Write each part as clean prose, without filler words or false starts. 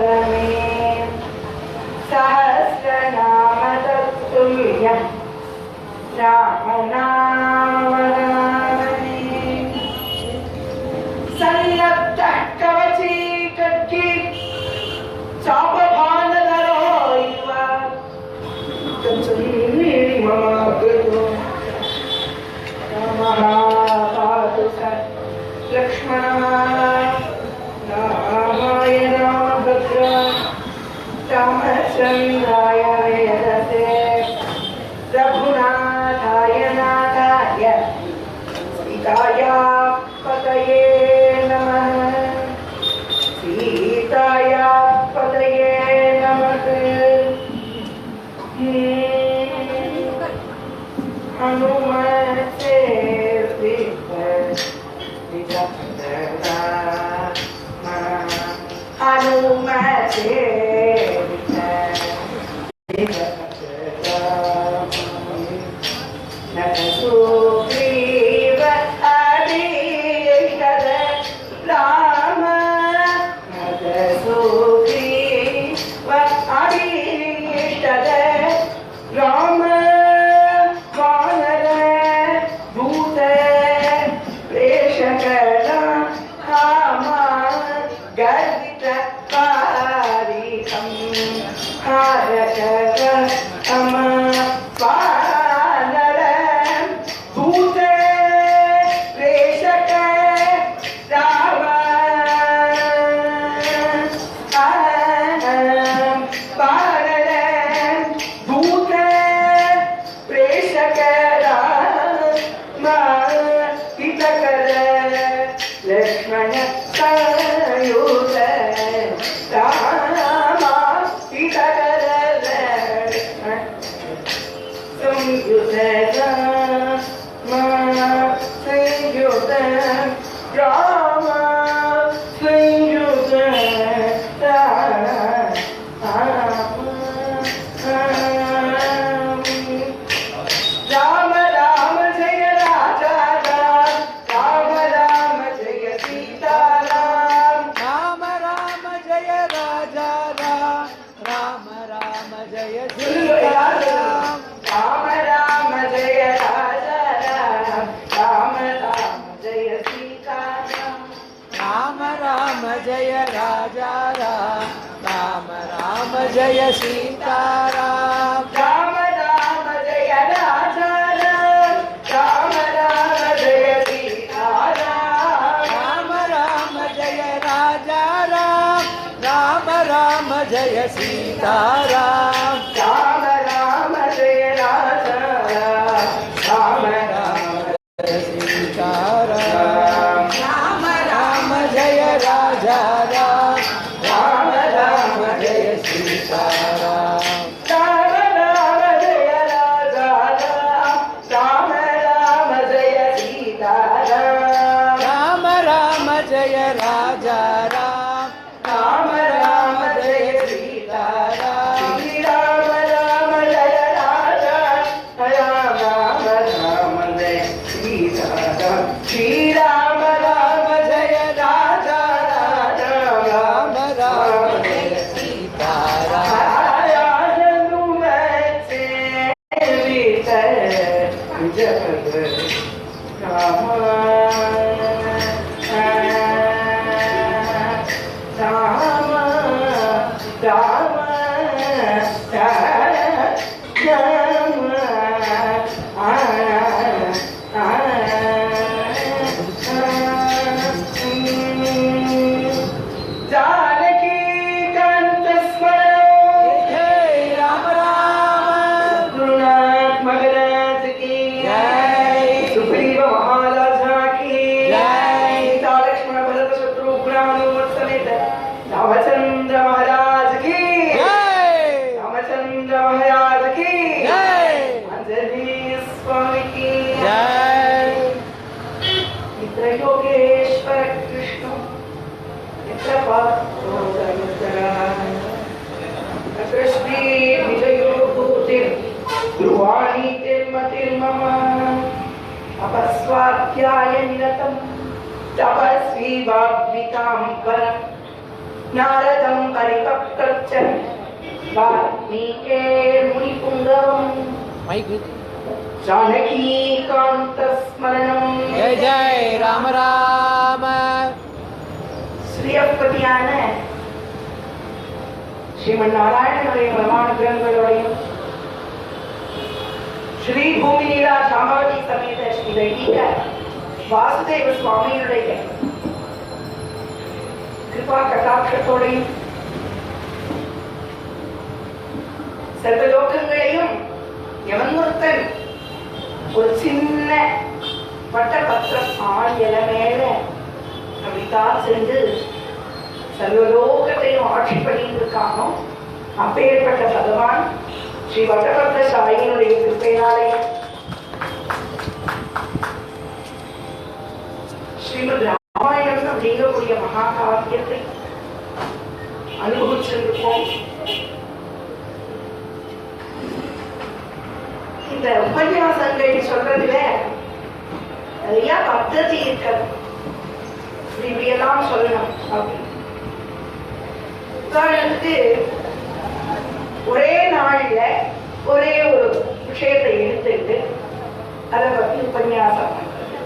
मे सहस्रनाम तत्तुल्यं रामनामवरानने संलब्धः कवची खड्गी चापभानधरो इव तच्छन्निर्ममागतो रामः पातु स लक्ष्मणः रामाय रामभद्राय रामचन्द्राय वेदसे रघुनाथाय नाथाय सीताया पतये नमः सीताया पतये नमः हनुमते हनुमते सुग्रीव अभीष्टद राम सुग्रीव अभीष्टद राम वानर भूत प्रेषक राम गर्वित पारिकं हारक अम वानर भूत प्रेषक राम वानर भूत प्रेषक राम हितकर लक्ष्मण संयुत राम हितकर लक्ष्मण संयुत राम संयुत राम संयुत राम राम जय राजा राम राम राम जय सीता राम राम राम जय राजा राम राम राम जय सीता राम राम राम जय राजा राम राम राम जय सीता राम राम राम जय राजा राम राम राम जय सीता राम राम राम जय राजा राम राम राम जय सीता राम राम राम जय राजा राम राम राम जय सीता राम राम राम जय राजा राम राम राम जय सीता राम राम राम जय राजा राम राम राम जय सीता राम राम राम जय राजा राम राम राम जय सीता राम राम राम जय राजा राम राम राम जय सीता राम श्री राम राम जय राजा राम राम राम जय सीता राम श्री राम राम जय राजा राम राम राम जय सीता राम जानकी कांत जय राम राम गुरुनाथ महाराज की जय सुग्रीव महाराजा की जय सीता लक्ष्मण भरत शत्रुघ्न हनुमत समेत रामचंद्र महाराज की जय रामचंद्र महाराज की जय आंजनेय स्वामी की जय मित्र योगेश्वर कृष्ण मित्र पार्थो धर्मधराय कृष्णे विजयो भूतिर् ध्रुवाणी तिर्मतिर्मम अपस्वाध्याय निरतं तपस्वी वाग्मितां परं नारदं परिपक्व वाल्मीके मुनिपुङ्गवम् जानकीकान्तस्मरणम् जय जय राम राम ஸ்ரீயப்பதியான ஸ்ரீமன் நாராயணனுடைய பிரமாணங்களோடையும் ஸ்ரீ பூமிலீலா சாமாவதி சமேத ஸ்ரீ வைதிக வாசுதேவ சுவாமியுடைய கிருபா கட்டாட்சத்தோடையும் சர்வலோகங்களையும் எவன் ஒருத்தன் ஒரு சின்ன பட்டபத்திரம் ஆள் மேல அப்படித்தான் சென்று சர்வலோகத்தையும் ஆட்சி பண்ணிட்டு இருக்கானோ அப்பேற்பட்ட பகவான் ஸ்ரீ வட்டபத்திர சாயினுடைய கிருப்பையினாலே ஸ்ரீமத் ராமாயணம் அப்படிங்கக்கூடிய மகாகாவியத்தை அனுபவிச்சிருக்கோம். இந்த உபன்யாசங்கள் சொல்றதுல நிறைய பద్ధதி இருக்கிறது. இப்படியெல்லாம் சொல்லணும் அப்படின்னு உதாரணத்துக்கு ஒரே நாள்ல ஒரே ஒரு விஷயத்தை எடுத்துட்டு அதை பத்தி உபன்யாசம் பண்றது,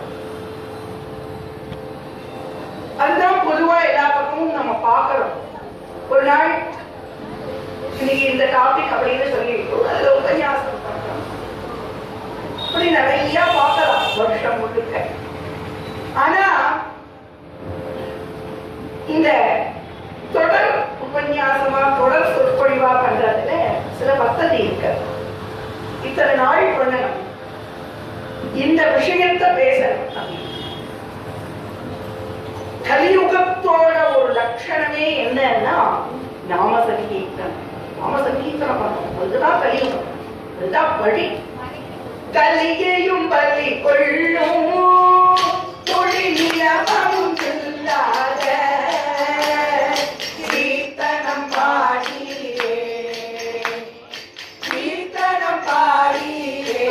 அதுதான் பொதுவா எல்லா பக்கமும் நம்ம பார்க்கிறோம். ஒரு நாள் இன்னைக்கு இந்த டாபிக் அப்படின்னு சொல்லிட்டு அதுல உபன்யாசம் பண்றோம். அப்படி நிறைய பார்க்கலாம் வருஷம் முழுக்க. ஆனா இந்த தொடர் உபன்யாசமா தொடர் சொற்பொழிவா பண்றதுல சில பദ്ധதி இருக்கு. இத்தனை நாள் பண்ணணும், இந்த விஷயத்தை பேசணும். கலியுகத்தோட ஒரு லட்சணமே என்னன்னா நாம சங்கீர்த்தனம். நாம சங்கீர்த்தனம் பண்ணணும், அதுதான் கலியுகம், அதுதான் வழி. கலியையும் பலி கொள்ளும் மொழி நிலமும் இல்லாத கீர்த்தனம் பாடியே, கீர்த்தனம் பாடியே.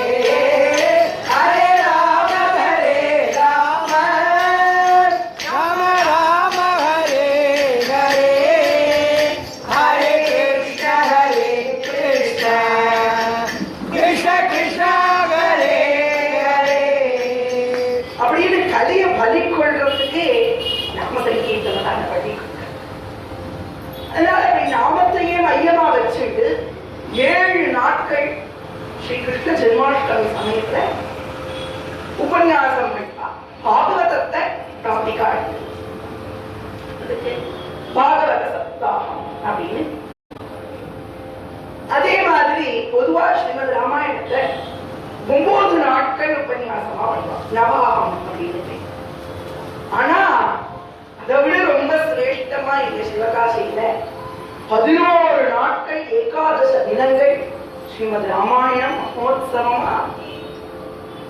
ஹரே ராம ஹரே ராம ராம ராம ஹரே ஹரே ஹரே கிருஷ்ண கிருஷ்ண கிருஷ்ண கிருஷ்ண ஹரே ஹரே. அப்படின்னு கலிய பலி கொள்றதுக்கு நாம சங்கீர்த்தனம் தான் பலி. அதனால அப்படி நாமத்தையே மையமா வச்சுட்டு 7 நாட்கள் ஸ்ரீ கிருஷ்ண ஜென்மாஷ்டமி சமயத்துல உபன்யாசம் பாகவதத்தை டாபிக்கா பாகவத சப்தாகம் அப்படின்னு. அதே மாதிரி பொதுவா ஸ்ரீமத் ராமாயணத்தை 9 நாட்கள் உபன்யாசமா பண்ணுவாங்க, நவாகம் அப்படின்னு. ஆனா அதை விட ரொம்ப சிரேஷ்டமா இந்த சிவகாசியில 11 நாட்கள் ஏகாதச தினங்கள் ஸ்ரீமத் ராமாயணம் மகோத்சவமா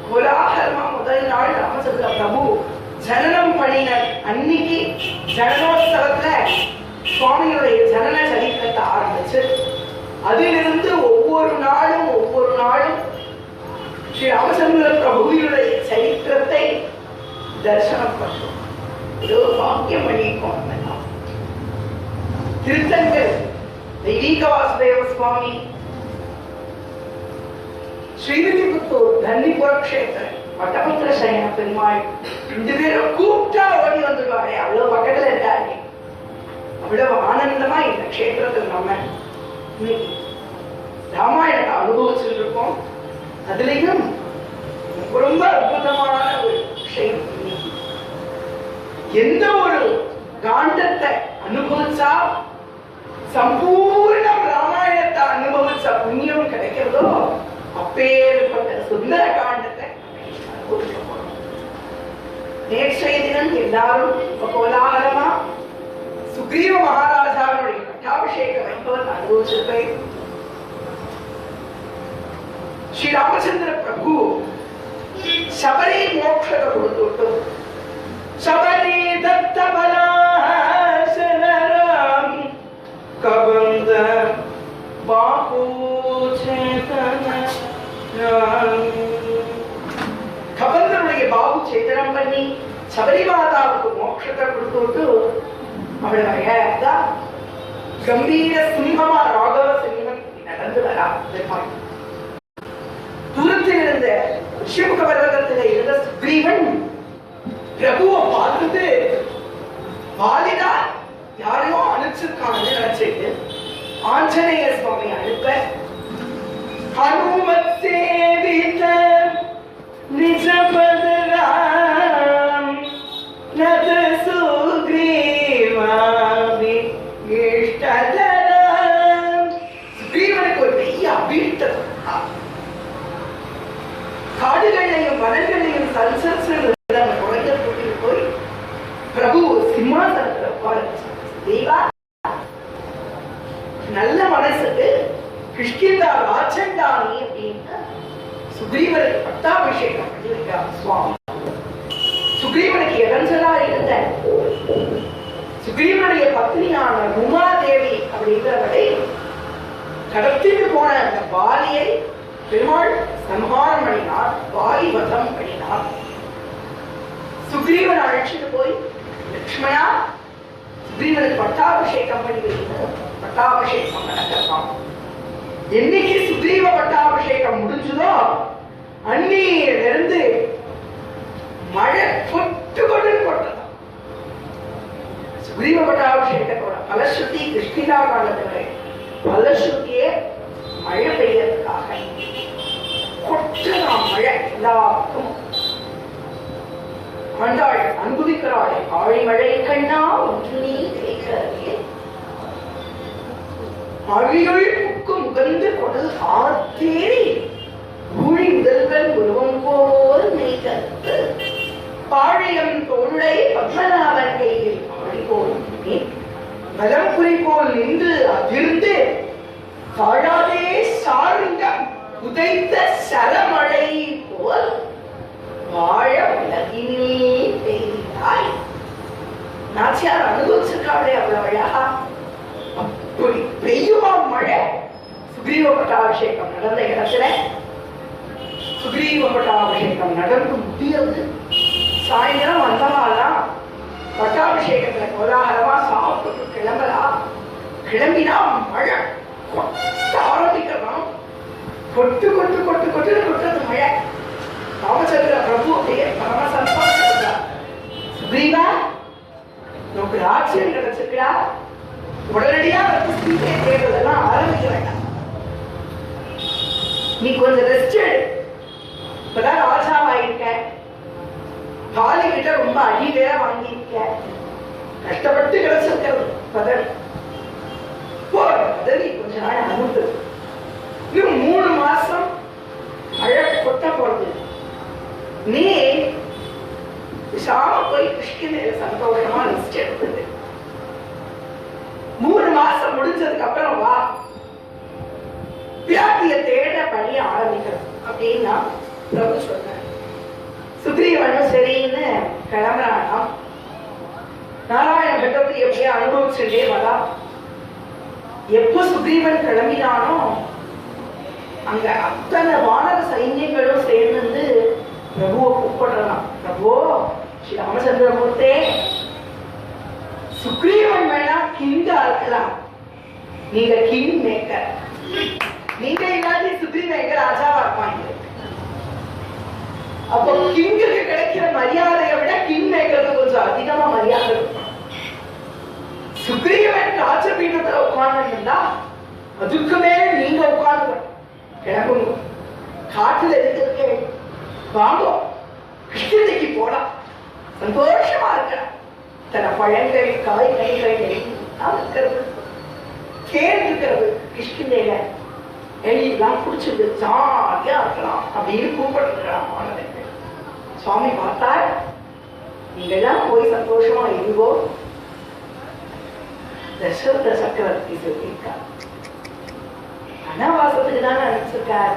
கோலாகலமா முதல் நாள் ராமச்சந்திர பிரபு ஜனனம் பண்ணின அன்னைக்கு ஜனனோத்சவத்துல சுவாமியுடைய ஜனன சரித்திரத்தை ஆரம்பிச்சு அதிலிருந்து ஒவ்வொரு நாளும் ஸ்ரீ ராமச்சந்திர பிரபுவினுடைய சரித்திரத்தை தரிசனம் பண்றோம். ஏதோ பாக்கியம் பண்ணியிருக்கோம். திருத்தங்கள் தெய்வீக வாசுதேவ சுவாமி, ஸ்ரீவில்லிபுத்தூர் தன்னிபுர கஷேத்திரம், வட்டபத்திர சயன பெருமாள், 2 பேரும் கூப்பிட்டா ஓடி வந்துடுவாரு. அவ்வளவு பக்கத்துல இருக்காரு. அவ்வளவு ஆனந்தமா இந்த கஷேத்திரத்தில் நம்ம ராமாயணத்தை அனுபவிச்சுட்டு இருக்கோம். அதுலயும் ரொம்ப அற்புதமான ஒரு விஷயம், எந்த ஒரு காண்டத்தை அனுபவிச்சா சம்பூர்ண ராமாயணத்தை அனுபவிச்ச புண்ணியம் கிடைக்கிறதோ அப்பேற்பட்ட சுந்தர காண்டத்தை நேற்றைய தினம் எல்லாரும் கோலாகலமா சுக்ரீவ மகாராஜாவுடைய பட்டாபிஷேக வைபவத்தை அனுபவிச்சிருப்பேன். ஸ்ரீ ராமச்சந்திர பிரபு சபரி மோட்சத்தை கொடுத்துட்டு சபரி தத்த பலாசனராம் கபந்த பாபு சேதன கபந்தனுடைய பாபு சேதனம் பண்ணி சபரி மாதாவுக்கு மோட்சத்தை கொடுத்துட்டு அவளை கம்பீர சிம்மமா ராகவ சிம்மம் நடந்து வரா. தூரத்தில் இருந்த ரிஷிமுக பர்வதத்தில் இருந்த சுக்ரீவன் பிரபுவை பார்த்துட்டு வாலிதா யாரையோ அனுப்பிச்சிருக்கான்னு நினைச்சிட்டு ஆஞ்சநேய சுவாமி அனுப்ப ஹனுமத் சேவித நிஜபதராம் நத சுக்ரீவாவி இஷ்டதராம். சுக்ரீவனுக்கு ஒரு பெரிய அபீஷ்டம். காடுகளையும் வனங்களையும் சல்சல் குழந்தை கூட்டிட்டு போய் பிரபு சிம்மாசனத்துல உட்கார தேவா நல்ல மனசுக்கு கிஷ்கிந்தா ராஜண்டானி அப்படின்னு சுக்ரீவனுக்கு பட்டாபிஷேகம் பண்ணி வைக்கிறார் சுவாமி. சுக்ரீவனுக்கு இறஞ்சலா இருந்த சுக்ரீவனுடைய பத்னியான உமாதேவி அப்படிங்கிறவரை கடத்திட்டு போன அந்த பாலியை பெருமாள் சம்ஹாரம் பண்ணினார், வாலி வதம் பண்ணினார். சுக்ரீவன் அழைச்சிட்டு போய் லட்சுமணா சுக்ரீவனுக்கு பட்டாபிஷேகம் பண்ணி வைக்கணும். பட்டாபிஷேகம் நடக்கலாம். என்னைக்கு சுக்ரீவ பட்டாபிஷேகம் முடிஞ்சதோ அன்னியிலிருந்து மழை கொட்டு கொண்டு கொட்டதான். சுக்ரீவ பட்டாபிஷேகத்தோட பலஸ்ருதி கிருஷ்ணிகா காலத்துல பலஸ்ருதியே மழை பெய்யறதுக்காக கொட்டுதான் மழை எல்லாருக்கும். ஆண்டாள் அனுபவிக்கிறாளே ஆழி மழை கண்ணா ஒன்று நீ கேட்கிறே அழியுள் முக்கு முகந்து கொடு ஆத்தேரி ஊழி முதல்வன் உருவம் போல் மெய்கத்து பாழியம் தோளை பத்மநாபன் கையில் ஆழி போல் பலம் குறி போல் நின்று அதிர்ந்து தாழாதே சார்ந்த உதைத்த சரமழை போல் வாழ உலகினில் பெய்தாய். நாச்சியார் அனுபவிச்சிருக்காளே அவ்வளவு அழகா. அப்படி பெய்யுமா மழை. சுக்ரீவ பட்டாபிஷேகம் நடந்த இடத்துல சுக்ரீவ பட்டாபிஷேகம் நடந்து முடியாது. சாயந்தரம் வந்தவாதான் பட்டாபிஷேகத்துல கோலாகலமா சாப்பிட்டு கிளம்பலாம். கிளம்பினா மழை கொட்ட ஆரம்பிக்கலாம். கொட்டு கொட்டு கொட்டு கொட்டு கொட்டது மழை. ராமச்சந்திர பிரபு அப்படியே பரம சந்தோஷப்படுறார். சுக்ரீவா நமக்கு ராஜ்யம் கிடைச்சிருக்கா, உடனடியா வந்து சீதை தேடுவதெல்லாம் ஆரம்பிக்க வேண்டாம். நீ கொஞ்சம் ரெஸ்ட் எடு. இப்பதான் ராஜாவாயிருக்க, காலி கிட்ட ரொம்ப அடி வேற வாங்கியிருக்க, கஷ்டப்பட்டு கிடைச்சிருக்கிறது பதவி. பதவி கொஞ்ச நாள் அனுப்பு. இன்னும் 3 மாசம் மழை கொட்ட போறது. நீ விஷாம போய் கிருஷ்ணகிரியில சந்தோஷமா ரெஸ்ட் எடுத்தது. 3 மாசம் முடிஞ்சதுக்கு அப்புறம் வா, பிராட்டிய தேட பணி ஆரம்பிக்கிறது அப்படின்னா பிரபு சொன்ன. சுக்ரீவனும் சரின்னு கிளம்புறானா. நாராயண பட்டத்தை எப்படியே அனுபவிச்சுட்டே வரா. எப்ப சுக்ரீவன் கிளம்பினானோ அங்க அத்தனை வானர சைன்யங்களும் சேர்ந்து பிரபுவை கூப்பிடுறான். பிரபு ஸ்ரீ ராமச்சந்திரமூர்த்தே, சுக்ரீவன் வேணா கிங்கா இருக்கலாம், நீங்க கிங் மேக்கர். நீங்க இல்லாத சுக்ரீவன் எங்க ராஜாவா இருப்பாங்க. அப்போ கிங்குக்கு கிடைக்கிற மரியாதையை விட கிங் மேக்கருக்கு கொஞ்சம் அதிகமா மரியாதை இருக்கும். சுக்ரீவன் ராஜபீடத்துல உட்கார்ந்துருந்தா அதுக்கு மேல நீங்க உட்கார்ந்து கிளம்புங்க, காட்டுல இருக்கிறதுக்கு வாங்க, கிருஷ்ணகிரிக்கு போலாம், சந்தோஷமா இருக்க. தன பழங்கள் காய்கறிகள் இருக்கிறது, தேர் இருக்கிறது, கிருஷ்ணகிரியில எல்லாம் குடிச்சது ஜாலியா இருக்கலாம் அப்படின்னு கூப்பிட்டுருக்கலாம். சுவாமி பார்த்தார், நீங்க எல்லாம் போய் சந்தோஷமா இருங்கோ. தசரத சக்கரவர்த்தி சொல்லியிருக்கார், வனவாசத்துக்கு தானே அனுப்பிச்சிருக்கார்,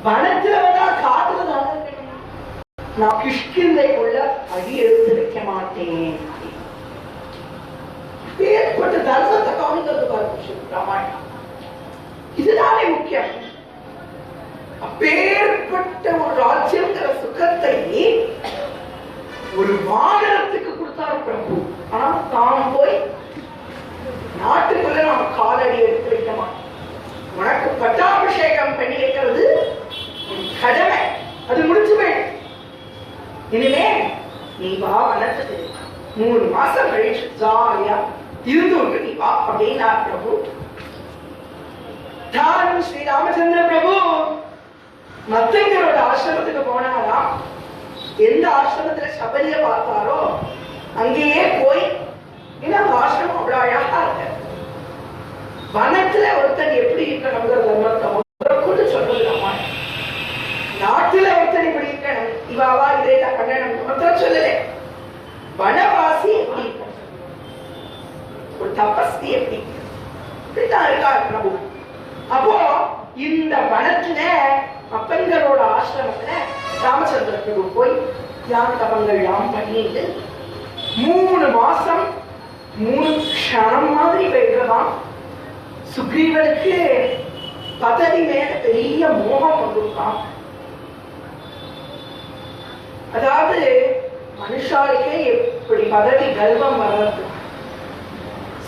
வனத்துலதான் காட்டுலதான் நான் கிஷ்கிந்தைக்குள்ள அடி எடுத்து வைக்க மாட்டேன். ஏற்பட்ட தர்மத்தை கவனிக்கிறது பாருங்க ராமாயணம். இதுதானே முக்கியம். அப்பேற்பட்ட ஒரு ராஜ்யங்கிற சுகத்தை ஒரு வாகனத்துக்கு கொடுத்தாரு பிரபு. ஆனா தான் போய் நாட்டுக்குள்ள 3 மாசம் கழிச்சு ஜாலியா இருந்து நீ வா அப்படின்னா பிரபு. தானும் ஸ்ரீ ராமச்சந்திர பிரபு மத்தங்களோட ஆசிரமத்துக்கு போனாராம். எந்த ஆசிரமத்துல சபரிய பார்த்தாரோ அங்கேயே போய் ஆசிரமம் அவ்வளவு அழகா இருக்க. வனத்துல ஒருத்தன் எப்படி இருக்கணுங்கிற தர்மத்தை முதற்கொண்டு சொல்லுங்க. நாட்டுல ஒருத்தன் இப்படி இருக்கணும், இவாவா இதை பண்ணணும் ஒருத்தர் சொல்லல. வனவாசி எப்படி ஒரு தபஸ்தி எப்படி இப்படித்தான் இருக்கா பிரபு. அப்போ இந்த வனத்துல அப்பங்களோட ஆசிரமத்துல ராமச்சந்திர பிரபு போய் தியான தபங்கள் எல்லாம் பண்ணிட்டு 3 மாசம் 3 க்ஷணம் மாதிரி போயிடலாம். சுக்ரீவனுக்கு பதவி மேல பெரிய மோகம் வந்திருக்கான். அதாவது மனுஷாளுக்கே எப்படி பதவி கர்வம் வர்றது.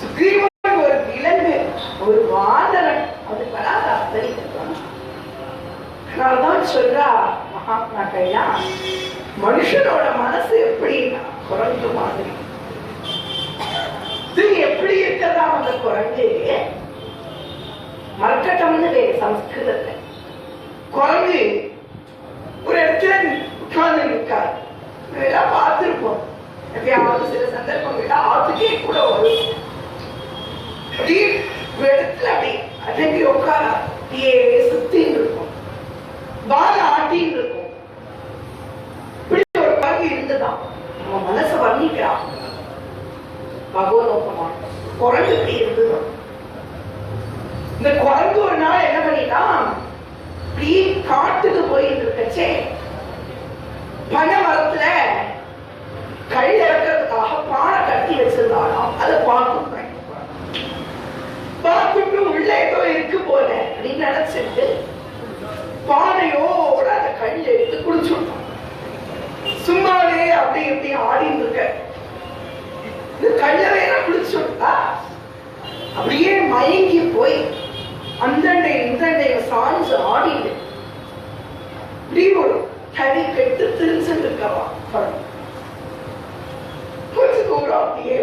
சுக்ரீவன் ஒரு விலங்கு, ஒரு வானரன், அது வராத அதனால்தான் சொல்றா மகாத்மாக்கள்னா மனுஷனோட மனசு எப்படின்னா குரங்கு மாதிரி. இது எப்படி இருக்கதா அந்த குரங்கு மர்க்கட்டம்னு வேறு சம்ஸ்கிருதத்துல. குரங்கு ஒரு இடத்துல உட்கார்ந்து நிற்காது. இதெல்லாம் பார்த்திருப்போம். எப்பயாவது சில சந்தர்ப்பங்கள்ல ஆத்துக்கே கூட வரும். அப்படி ஒரு இடத்துல அப்படி அடங்கி உட்கார அப்படியே சுத்தின்னு இருக்கும், வாழ ஆட்டின்னு இருக்கும். இப்படி ஒரு குரங்கு இருந்துதான் அவன் மனசை வர்ணிக்கிறான். பகவதோப்பமா குரங்கு இப்படி இருந்துதான். இந்த குரங்கு ஒரு நாள் என்ன பண்ணிட்டான், இப்படி காட்டுக்கு போயிட்டு இருக்கச்சே பனை மரத்துல கல் இறக்கிறதுக்காக பானை கட்டி வச்சிருந்தாலும் அதை பார்த்துட்டு உள்ள ஏதோ இருக்கு போல அப்படின்னு நினைச்சிட்டு பானையோட அந்த கல் எடுத்து குடிச்சுட்டான். சும்மாவே அப்படி இப்படி ஆடிட்டு இருக்க இந்த கல்ல வேற குடிச்சுட்டா அப்படியே மயங்கி போய் அந்தண்டை இந்தண்டைய சாஞ்சு ஆடிட்டு இப்படி ஒரு தனி கெட்டு திரிச்சுட்டு இருக்கவா. கொஞ்சம் தூரம் அப்படியே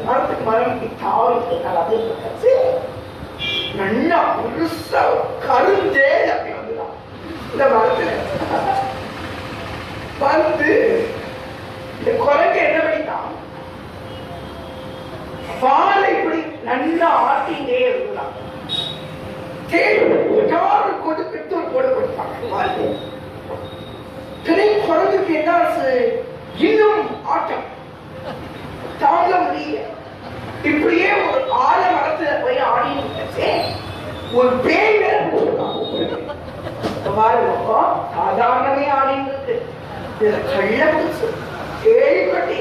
மரத்துக்கு மரம் தாவிட்டு நல்லா புதுசா கருந்தே அப்படி வந்துதான் இந்த மரத்துல வந்து இந்த குரங்கு என்ன பண்ணிட்டான், பாலை இப்படி நல்லா ஆட்டிண்டே இருந்தான். கொடுத்து போட கொடுத்தாங்க. குரங்குக்கு என்ன இன்னும் ஆட்டம் தாங்க முடியல. இப்படியே ஒரு ஆல மரத்துல போய் ஆடிட்டு ஒரு பேய் வேற சாதாரணமே ஆடிட்டு இருக்கு. இதுல கள்ள பிடிச்சு பேய் கட்டி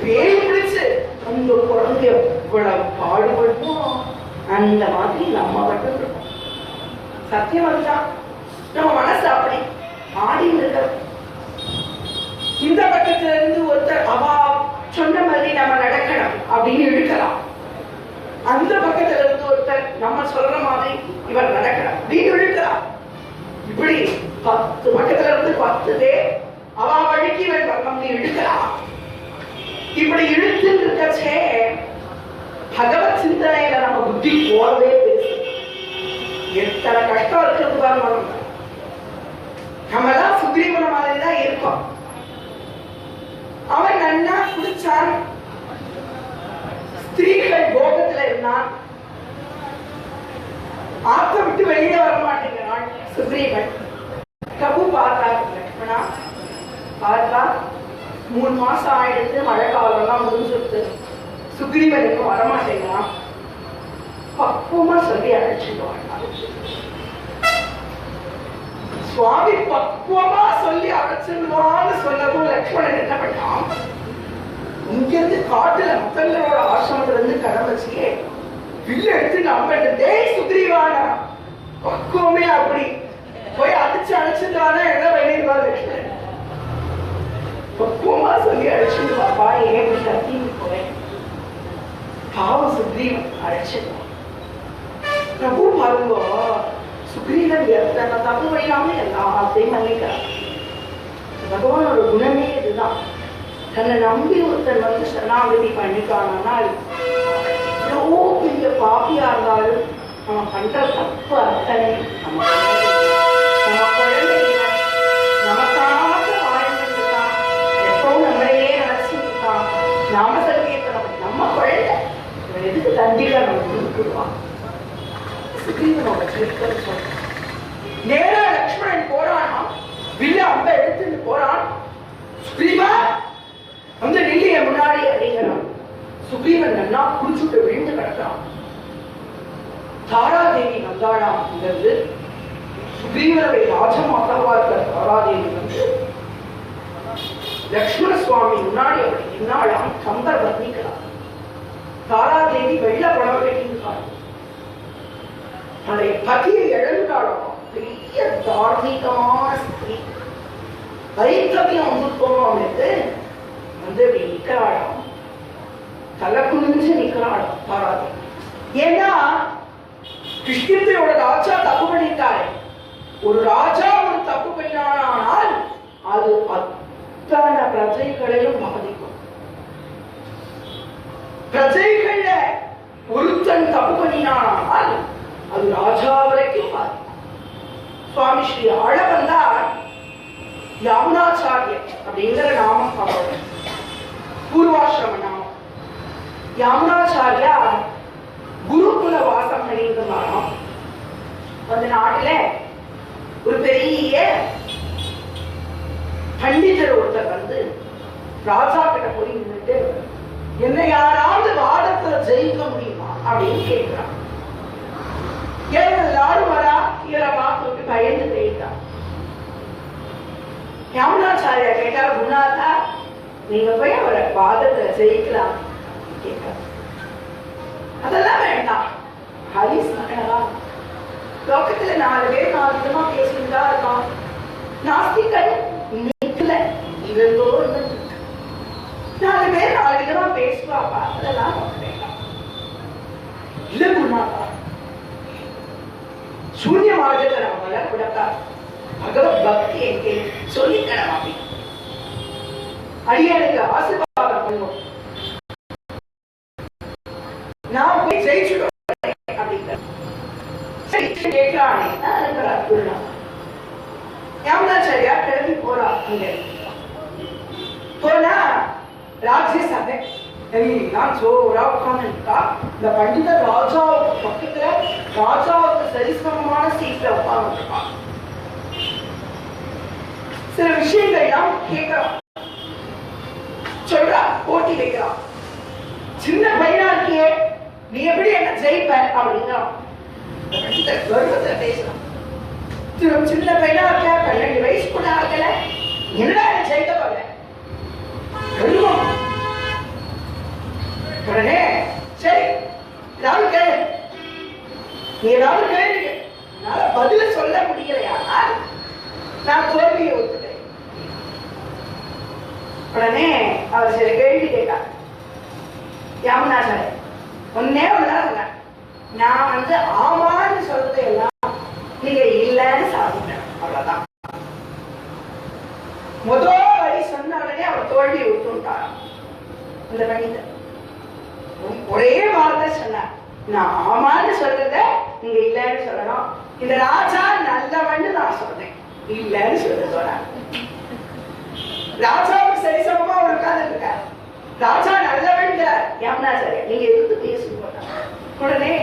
பேய் பிடிச்சு அந்த குழந்தை இவ்வளவு பாடுபடுமோ அந்த மாதிரி நம்ம மட்டும் இருக்கோம். சத்தியம் அதுதான். நம்ம மனசு அப்படி ஆடிட்டு இருக்க. இந்த பக்கத்துல இருந்து ஒருத்தர் அவா சொன்ன மாதிரி நம்ம நடக்கணும் அப்படின்னு இழுக்கலாம். அந்த பக்கத்துல இருந்து ஒருத்தர் நம்ம சொல்ற மாதிரி இவர் நடக்கணும் அப்படின்னு இழுக்கலாம். இப்படி 10 பக்கத்துல இருந்து 10 பேர் அவா வழிக்கு இவர் நம்ம இழுக்கலாம். இப்படி இழுத்து இருக்கச்சே பகவத் சிந்தனையில நம்ம புத்தி போறதே பெருசு. எத்தனை கஷ்டம் இருக்கிறது பாருங்க. நம்ம எல்லாம் சுக்ரீவன மாதிரிதான் இருக்கோம். அவன் நன்னா குடிச்சான், ஸ்திரீகள் போகத்துல இருந்தான், ஆத்த விட்டு வெளியில வர மாட்டேங்கிறான் சுக்ரீவன். பிரபு பார்த்தாரு, லக்ஷ்மணா பார்த்தா 3 மாசம் ஆயிடுத்து, மழை காலம் எல்லாம் முடிஞ்சுட்டு சுக்ரீவனுக்கு வரமாட்டேங்கிறான். பக்குவமா சொல்லி அழைச்சிடுவான். சுவாமி பக்குவமா சொல்லி அழைச்சிடுவான்னு சொன்னதும் லக்ஷ்மணன் என்ன பண்ணான், இங்கிருந்து காட்டுல மக்களோட ஆசிரமத்துல இருந்து கடமைச்சியே வில்லு எடுத்து நம்பிட்டு சுக்ரீவானா பக்குவமே அப்படி போய் அடிச்சு அழைச்சிட்டானா என்ன பண்ணிடுவா லக்ஷ்மணன். பக்குவமா சொல்லி அழைச்சிடுவாப்பா, ஏன் இப்படி கத்தின்னு போறேன். பாவம் சுக்ரீவன் அழைச்சிடுவான். பிரபு பாருங்க, சுக்ரீவன் எத்தனை தப்பு வைக்காம எல்லாத்தையும் மன்னிக்கிறான். பகவானோட குணமே இதுதான். தன்னை நம்பி ஒருத்தர் வந்து சரணாகதி பண்ணிட்டானால் எவ்வளோ பெரிய பாப்பியா இருந்தாலும் நம்ம பண்ற தப்பு அத்தனை நம்ம குழந்தைங்க நமக்காக வாழ்ந்துருக்கான், எப்பவும் நம்மளையே நினைச்சுருக்கான், நாம சர்க்கியத்தை நம்ம குழந்தை எதுக்கு தண்டில நம்ம கொடுத்துருவான். சுக்ரீவனோட சரித்திரம் சொல்ற நேரா லக்ஷ்மணன் போறானா, வில்ல அம்ப எடுத்துட்டு போறான். சுக்ரீவா வந்து நில்லைய முன்னாடி அப்படிங்கிறான். சுக்ரீவன் நல்லா குடிச்சுட்டு விழுந்து கிடக்கிறான். தாராதேவி வந்தாளாம். இங்கிருந்து சுக்ரீவனுடைய ராஜமாதாவா இருக்கிற தாராதேவி வந்து லக்ஷ்மண சுவாமி முன்னாடி அவள் என்னாலாம் கம்பர் வர்ணிக்கிறார். தாராதேவி வெள்ள புடவை கட்டியிருக்காள். அவளுடைய பதியை இழந்தாலும் பெரிய தார்மீகமான ஸ்திரீ. வைத்தவியம் வந்துருக்கோம் அவனுக்கு வந்து அப்படி நிக்கிறாளாம், தலை குனிஞ்சு நிக்கிறாளாம் தாராதேவி. ஏன்னா கிருஷ்ணத்தையோட ராஜா தப்பு பண்ணிட்டாரு. ஒரு ராஜா ஒரு தப்பு பண்ணினானால் அது அத்தனை பிரஜைகளையும் பாதிக்கும். பிரஜைகள ஒருத்தன் தப்பு பண்ணினானால் அது ராஜா வரைக்கும் பாதிக்கும். சுவாமி ஸ்ரீ ஆளவந்தார் யாமுனாச்சாரியர் அப்படிங்கிற நாமம் அவரோட பூர்வாசிரம நாமம். யாமுனாச்சாரியா குருகுல வாசம் பண்ணியிருந்தாராம். அந்த நாட்டில ஒரு பெரிய பண்டிதர் ஒருத்தர் வந்து ராஜா கிட்ட போய் நின்றுட்டு, என்ன யாராவது வாதத்துல ஜெயிக்க முடியுமா அப்படின்னு கேட்கிறான். எல்லாரும் வரா கீழே பார்த்துட்டு பயந்து போயிட்டான். யாமுனாச்சாரியா கேட்டா, குணாதா நீங்க போய் அவரை வாதத்துல ஜெயிக்கலாம் கேட்க. அதெல்லாம் வேண்டாம், ஹரிஸ் லோகத்துல 4 பேர் 4 விதமா பேசிட்டு இருக்கான். நாஸ்திகன் நிக்கல, இவர்களோ 4 பேர் 4 விதமா பேசுவாப்பா, அதெல்லாம் வேண்டாம். இல்ல குணாதா, சூன்ய மார்க்கத்தை நம்ம வளர்க்கூடாதா, பகவத் பக்தி எங்கே சொல்லிக்கணும் அப்படி அடியானுக்கு ஆசீர்வாதம் பண்ணுவோம், நான் போய் ஜெயிச்சுடுவேன் அப்படிங்கிற கேட்கலானே. யாமுனாச்சாரியா கிளம்பி போறா. போனா ராஜ்ய சபை எல்லாம் ஜோரா உட்கார்ந்துருக்கா. இந்த பண்டிதர் ராஜாவுக்கு பக்கத்துல ராஜாவுக்கு சரிசமமான சீட்ல உட்கார்ந்துருக்கா. சில விஷயங்கள்லாம் கேட்கிறான், சொல்றா, போட்டி வைக்கிறான். சின்ன பையனா இருக்கியே, நீ எப்படி என்ன ஜெயிப்ப அப்படின்னா கர்வத்துல பேசலாம். சின்ன பையனா இருக்க, 12 வயசு கூட ஆகல, என்னடா ஜெயிக்க போல கர்வம். உடனே சரி ஏதாவது கேளு, நீ ஏதாவது கேள்வி, என்னால பதில சொல்ல முடியலையா, நான் தோல்வியை ஒத்துட்டேன். உடனே அவர் சில கேள்வி கேட்டார். யாமுனாச்சாரி ஒன்னே ஒண்ணுதான் சொன்னார், நான் வந்து ஆமான்னு சொல்றது எல்லாம் நீங்க இல்லைன்னு சாதிக்கிறேன், அவ்வளவுதான். முதல் வரி சொன்ன உடனே அவர் தோல்வியை ஒத்துட்டாராம். இந்த மனிதர் ஒரே வார்த்தை சொன்னார், நான் ஆமான்னு சொல்றத நீங்க இல்லைன்னு சொல்லணும். இந்த ராஜா நல்லவன்னு நான் சொல்றேன், இல்லைன்னு சொல்ல சொன்னார். ராஜாவுக்கு சரிசமமா அவர் உட்கார்ந்து இருக்கார். ராஜா நல்லவன் யாமுனாச்சாரி, நீங்க எதிர்த்து பேச போட்டாங்க. உடனே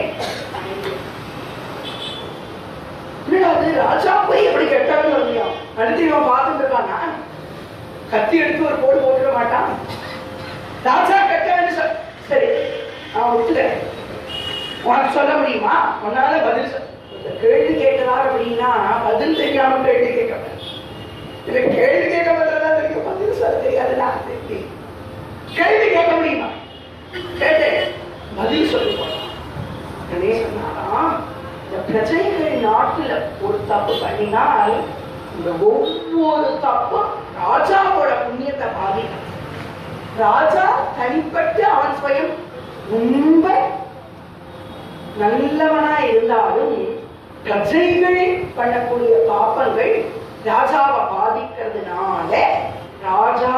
அது ராஜா போய் எப்படி கெட்டவன்னு சொல்லியும் அடுத்து இவன் பார்த்துட்டு இருக்கானா, கத்தி எடுத்து ஒரு போடு போட்டுக்க மாட்டான். ராஜா கெட்டவன்னு சொல், சரி நான் ஒத்துக்கிறேன், உனக்கு சொல்ல முடியுமா, உன்னால பதில் சொல். கேள்வி கேட்கிறார் அப்படின்னா பதில் தெரியாம கேள்வி கேட்க, இல்ல கேள்வி கேட்க பதிலாம் தெரியும், பதில் சொல்ல தெரியாதுன்னா கேள்வி கேட்க முடியுமா, கேட்டு பதில் சொல்லுவோம். சொன்னாராம், இந்த பிரஜைகள் நாட்டுல ஒரு தப்பு பண்ணினால் இந்த ஒவ்வொரு தப்பும் ராஜாவோட புண்ணியத்தை பாதிக்கும். ராஜா தனிப்பட்டு அவன் ஸ்வயம் ரொம்ப நல்லவனா இருந்தாலும் பிரஜைகள் பண்ணக்கூடிய பாப்பங்கள் ராஜாவை பாதிக்கிறதுனால ராஜா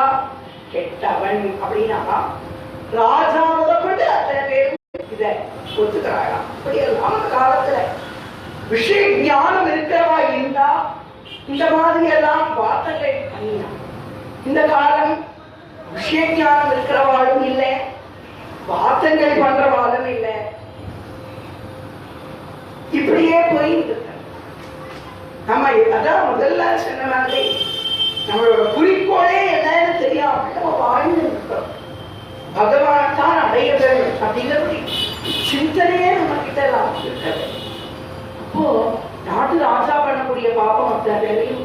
கெட்டவன் அப்படின்னா ராஜா முதற்கொண்டு அத்தனை பேரும் இதை ஒத்துக்கிறாராம். அப்படியெல்லாம் அந்த காலத்துல விஷய ஞானம் இருக்கிறவா இருந்தா இந்த மாதிரி எல்லாம் வார்த்தைகள் பண்ணினா. இந்த காலம் விஷய ஞானம் இருக்கிறவாளும் இல்லை, வார்த்தைகள் பண்றவாளும் இல்லை, இப்படியே போயிட்டு இருக்க. நம்ம அதான் முதல்ல சொன்ன மாதிரி நம்மளோட குறிக்கோளே என்னன்னு தெரியாம நம்ம வாழ்ந்து இருக்கிறோம். பகவான் தான் அடைய வேண்டும் அப்படிங்கிறபடி சிந்தனையே நம்ம கிட்ட எல்லாம் இருக்கிறது. அப்போ நாட்டு ராஜா பண்ணக்கூடிய பாப்பம் அத்தனை பேரையும்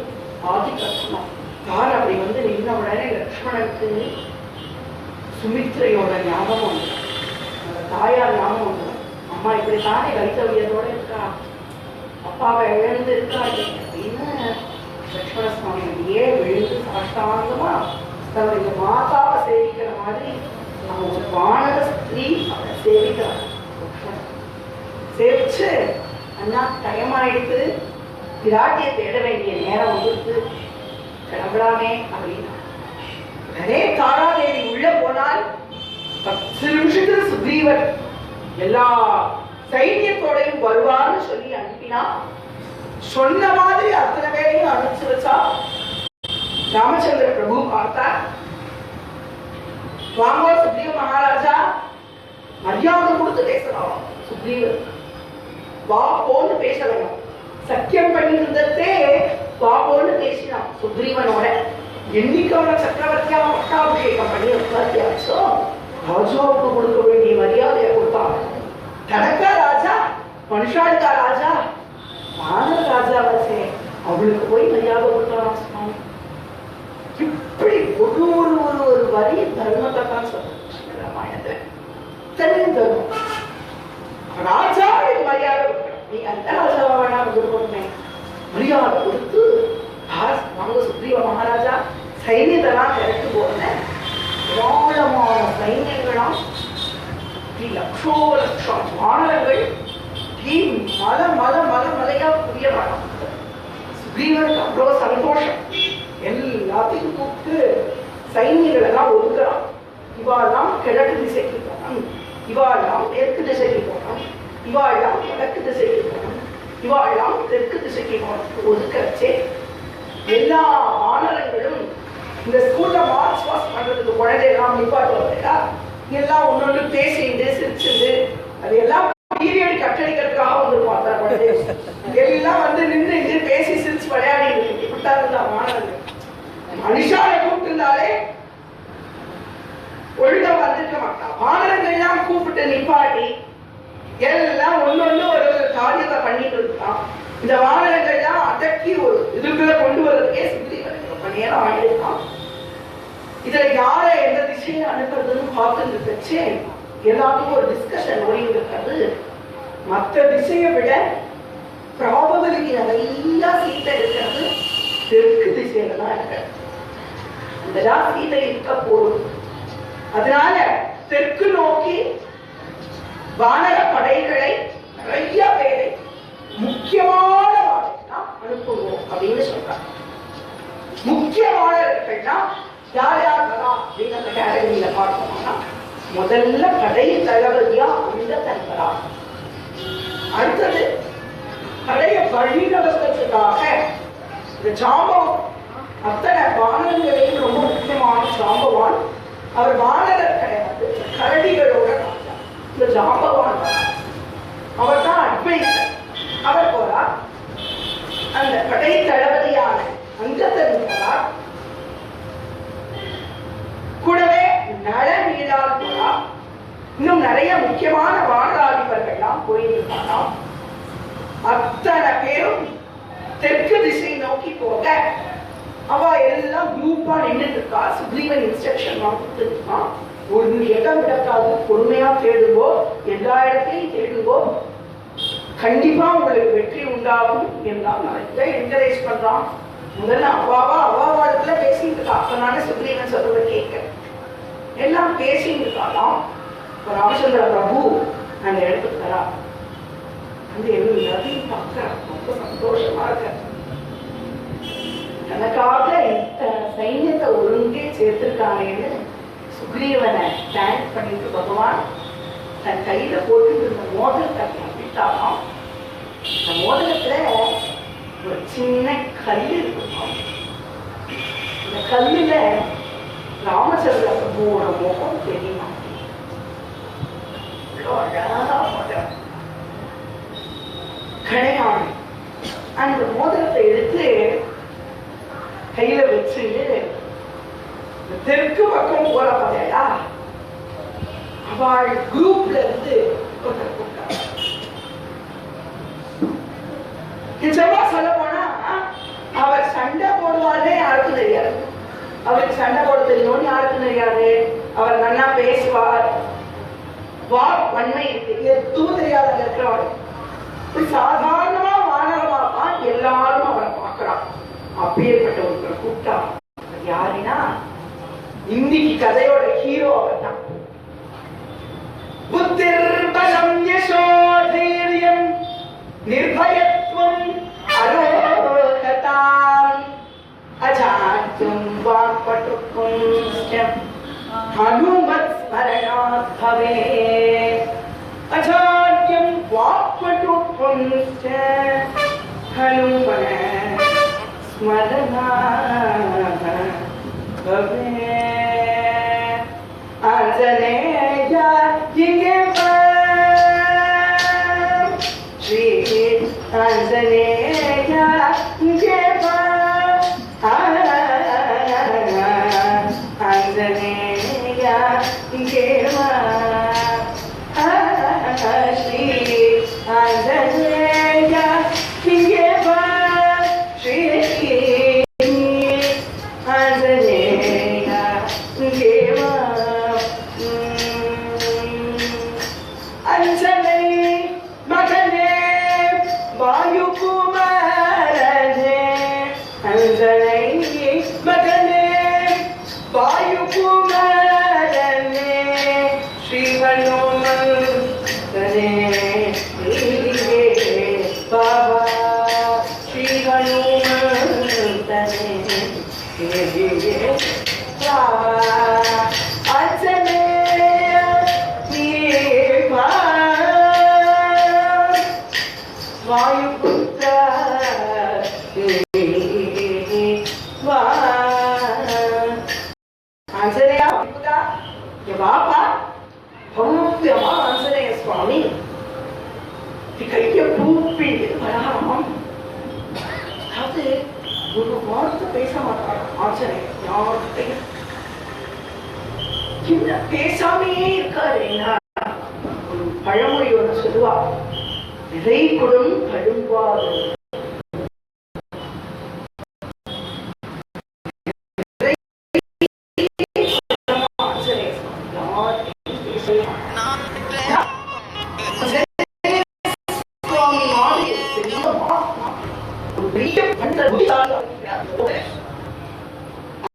ஆதி கட்டணும். யார் அப்படி வந்து நின்ன உடனே லக்ஷ்மணனுக்கு சுமித்ரையோட ஞாபகம் வந்து அந்த தாயார் ஞாபகம் வந்து, அம்மா இப்படித்தானே கைத்தவியத்தோட இருக்கா, அப்பாவை இழந்து இருக்காரு அப்படின்னு லட்சுமண சுவாமி அப்படியே விழுந்து சாஷ்டாங்கமா தன்னுடைய மாதாவை சேவிக்கிற மாதிரி நம்ம ஒரு வானர ஸ்திரீ அவரை சேவிக்கிறார். சேவிச்சு அண்ணா டைம் ஆயிடுத்து, பிராட்டியை தேட வேண்டிய நேரம் வந்துருக்கு, கிளம்பலாமே அப்படின்னா உடனே தாராதேவி உள்ள போனால் 10 நிமிஷத்துல சுக்ரீவர் எல்லா சைன்யத்தோடையும் வருவான்னு சொல்லி அனுப்பினா. சொன்ன மாதிரி அத்தனை பேரையும் அனுப்பிச்சு வச்சா. ராமச்சந்திர பிரபு பார்த்தார். வாங்கோ சுக்ரீவ மகாராஜா, மரியாதை கொடுத்து பேசலாம். சுக்ரீவர் வா போன்னு பேச வேணும். சத்தியம் பண்ணி இருந்ததே வா போன்னு பேசினான் சுக்ரீவனோட. என்னைக்கு அவனை சக்கரவர்த்தியா பட்டாபிஷேகம் பண்ணி உட்கார்த்தியாச்சோ ராஜாவுக்கு கொடுக்க வேண்டிய மரியாதையை கொடுத்தாங்க. தனக்கா ராஜா, மனுஷாளுக்கா ராஜா, வானர ராஜாவாச்சே அவளுக்கு போய் மரியாதை கொடுத்தாராம் சுவாமி. இப்படி ஒரு ஒரு ஒரு ஒரு வரி தர்மத்தை தான் சொல்ல ராமாயணத்துல தர்மம். ராஜாவுக்கு மரியாதை கொடுக்கணும். நீ அந்த ராஜாவா வேணா கொடுக்கணுமே, மரியாதை கொடுத்து வாங்க சுக்ரீவ மகாராஜா சைன்யத்தெல்லாம் திறக்கு போன ஏராளமான சைன்யங்களாம் லட்சோ லட்சம் வானரங்கள் மல மல மல மலையா புரிய வேணும். சுக்ரீவனுக்கு அவ்வளவு சந்தோஷம். எல்லாத்தையும் கூப்பிட்டு சைன்யங்கள் எல்லாம் ஒதுக்குறான். இவாள்லாம் கிழக்கு திசைக்கு போகணும், இவாள்லாம் தெற்கு திசைக்கு போகணும், இவாள்லாம் வடக்கு திசைக்கு போகணும், இவாள்லாம் தெற்கு திசைக்கு போகணும் ஒதுக்கச்சே எல்லா வானரங்களும் இந்த ஸ்கூல்ல மார்ச் பாஸ் பண்றதுக்கு குழந்தையெல்லாம் நிப்பாட்டுவாங்க. எல்லாம் ஒன்னொன்னு பேசிட்டு சிரிச்சுட்டு அது எல்லாம் பீரியட் கட்டடிக்கிறதுக்காக வந்துருப்பாங்க குழந்தை. எல்லாம் வந்து நின்று பேசி சிரிச்சு விளையாடி இப்படித்தான் வானரங்கள். மனுஷாவை கூப்பிட்டுருந்தாலே ஒழுங்கா வந்துருக்க மாட்டான். வானரங்கள்லாம் கூப்பிட்டு நிப்பாட்டி எல்லாம் ஒன்னொன்னு ஒரு காரியத்தை பண்ணிட்டு இருக்கான். இந்த வானரங்கள்லாம் அடக்கி ஒரு இதுக்குள்ள கொண்டு வர்றதுக்கே சுக்ரீவனுக்கு ரொம்ப நேரம் ஆகிருக்கான். இதுல யாரை எந்த திசையை அனுப்புறதுன்னு பார்த்துட்டு வச்சு எல்லாத்துக்கும் ஒரு டிஸ்கஷன் ஓடிட்டு இருக்கிறது. மற்ற திசையை விட ப்ராபபிலிட்டி நிறைய சீட்டை இருக்கிறது தெற்கு திசையில தான் இருக்கிறது. இதெல்லாம் சீட்டை இருக்க போடும். அதனால தெற்கு நோக்கி வானர படைகளை நிறைய பேரை முக்கியமான அனுப்புவோம் அப்படின்னு சொல்றாங்க. முக்கியமானவர்கள்னா யார் யார் வரா அப்படின்னு அந்த கேட்டகரியில பார்த்தோம்னா முதல்ல படை தளபதியா அந்த தன்பரா, அடுத்தது படைய வழிநடத்துறதுக்காக இந்த ஜாம்பவான், அத்தனை வானங்களையும் ரொம்ப முக்கியமான ஜாம்பவான். அவர் வானரர்களை வந்து கரடிகளோட இந்த ஜாம்பவான் அவர் தான் அட்வைசர். அவர் போறார். அந்த படை தளபதியான அங்கதன் போறார். கூடவே நளநீளால் போறார். இன்னும் நிறைய முக்கியமான வானராதிபர்கள்லாம் போயிருக்காராம். அத்தனை பேரும் தெற்கு திசை நோக்கி போக அவ எல்லாம் குரூப்பா நின்றுட்டு இருக்கா. சுக்ரீவன் இன்ஸ்ட்ரக்ஷன் கொடுத்துருக்கான். ஒரு இடம் விடக்காது, பொறுமையா தேடுங்கோ, எல்லா இடத்தையும் தேடுங்கோ, கண்டிப்பா உங்களுக்கு வெற்றி உண்டாகும் என்றால் நிறைய என்கரேஜ் பண்றான். முதல்ல அவாவாளத்துல பேசிட்டு இருக்கா. அப்ப நானே சுக்ரீவன் சொல்றத கேட்க எல்லாம் பேசிட்டு இருக்காலாம். ராமச்சந்திர பிரபு அந்த இடத்துக்கு வரா. அந்த எல்லாத்தையும் பார்க்க ரொம்ப சந்தோஷமா இருக்க. தனக்காக சைன்யத்தை ஒருங்கே சேர்த்திருக்கானேன்னு சுக்ரீவனை தேங்க் பண்ணிட்டு பகவான் தன் கையில போட்டு இருந்த மோதிரத்தை கட்டிட்டாராம். இந்த மோதிரத்துல ஒரு சின்ன கல் இருக்கும். இந்த கல்லுல ராமச்சந்திர பிரபுவோட முகம் தெரியுமா? அழகா மோதிரம் கிடையாது. அந்த மோதிரத்தை எடுத்து கையில வச்சு தெற்கு பக்கம் போற பாதையா அவள் குரூப்ல இருந்து நிஜமா சொல்ல போனா அவர் சண்டை போடுவாருன்னு யாருக்கும் தெரியாது. அவருக்கு சண்டை போட தெரியும்னு யாருக்கும் தெரியாது. அவர் நல்லா பேசுவார், வன்மை இருக்கு, எதுவும் தெரியாது. அங்க இருக்கிறவள் சாதாரணமா வானரமா எல்லாரும் அவரை பார்க்கிறான். அப்பேற்பட்ட ஒருத்தர் கூப்பிட்டா யாருன்னா இன்னைக்கு கதையோட ஹீரோ அவர் தான். புத்திர்பலம் யசோதைரியம் நிர்பயத்வம் அரோகதாம் அஜாத்தும் வாக்பட்டுக்கும் ஹனுமத் ஸ்மரணாத் பவேத். அஜாத்யம் வாக்பட்டுக்கும் ஹனுமத் ஸ்மரணாத் பவேத். ஆஞ்சநேய இங்கே வா, ஸ்ரீ ஆஞ்சநேய இங்கே வா, ஆஞ்சநேய இங்கே வா, ஸ்ரீ ஆஞ்சநேய இங்கே வா, ஸ்ரீ ஆஞ்சநேய இங்கே வா. அஞ்சனை மகனே வாயுகுமாரனே, அஞ்சனை மகனே வாயுகுமாரனே, ஸ்ரீ ஹனுமந்தனே பாபா, ஸ்ரீ ஹனுமந்தனே பாபா. அஞ்சனேய நீவா வாயுபுத்திர வா. ஆஞ்சநேயா வாப்பா, பௌத்தியமா ஆஞ்சநேய சுவாமி கைய கூப்பிட்டு வராம். அது ஒரு வார்த்தை பேச மாட்டாங்க ஆஞ்சநேயர் யார்கிட்டையும். என்ன பேசாமே இருக்காரு. ஒரு பழமொழி ஒன்று சொல்லுவா, இதை கொடும் கழும்பாது.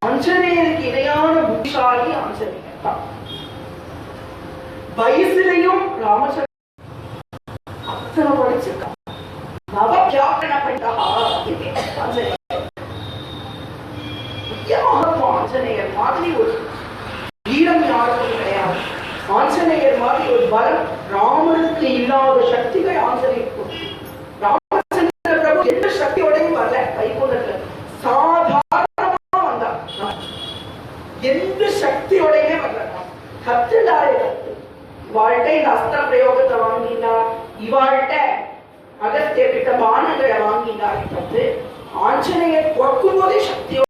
ஆஞ்சநேயருக்கு இணையான புத்திசாலி ஆஞ்சநேயர் தான். வயசுலையும் ராமச்சந்திர அத்தனை படிச்சிருக்கான். நவவியாக்கரண பண்டா ஆஞ்சநேயர் மாதிரி ஒரு வீரம் யாருக்கும் கிடையாது. ஆஞ்சநேயர் மாதிரி ஒரு பலம் ராமனுக்கு இல்லாத சக்திகள் ஆஞ்சநேயர். ராமச்சந்திர பிரபு எந்த சக்தியோடையும் வரல. வைகுண்டத்துல சாதாரணமா வந்தார். எந்த சக்தியோடையுமே வரல. கத்துலாரு கத்து இவாழ்கிட்ட இந்த அஸ்திர பிரயோகத்தை வாங்கினார். இவாழ்கிட்ட அகத்திய கிட்ட பானங்களை வாங்கினார். ஆஞ்சநேயர் கொடுக்கும் போதே சக்தியோட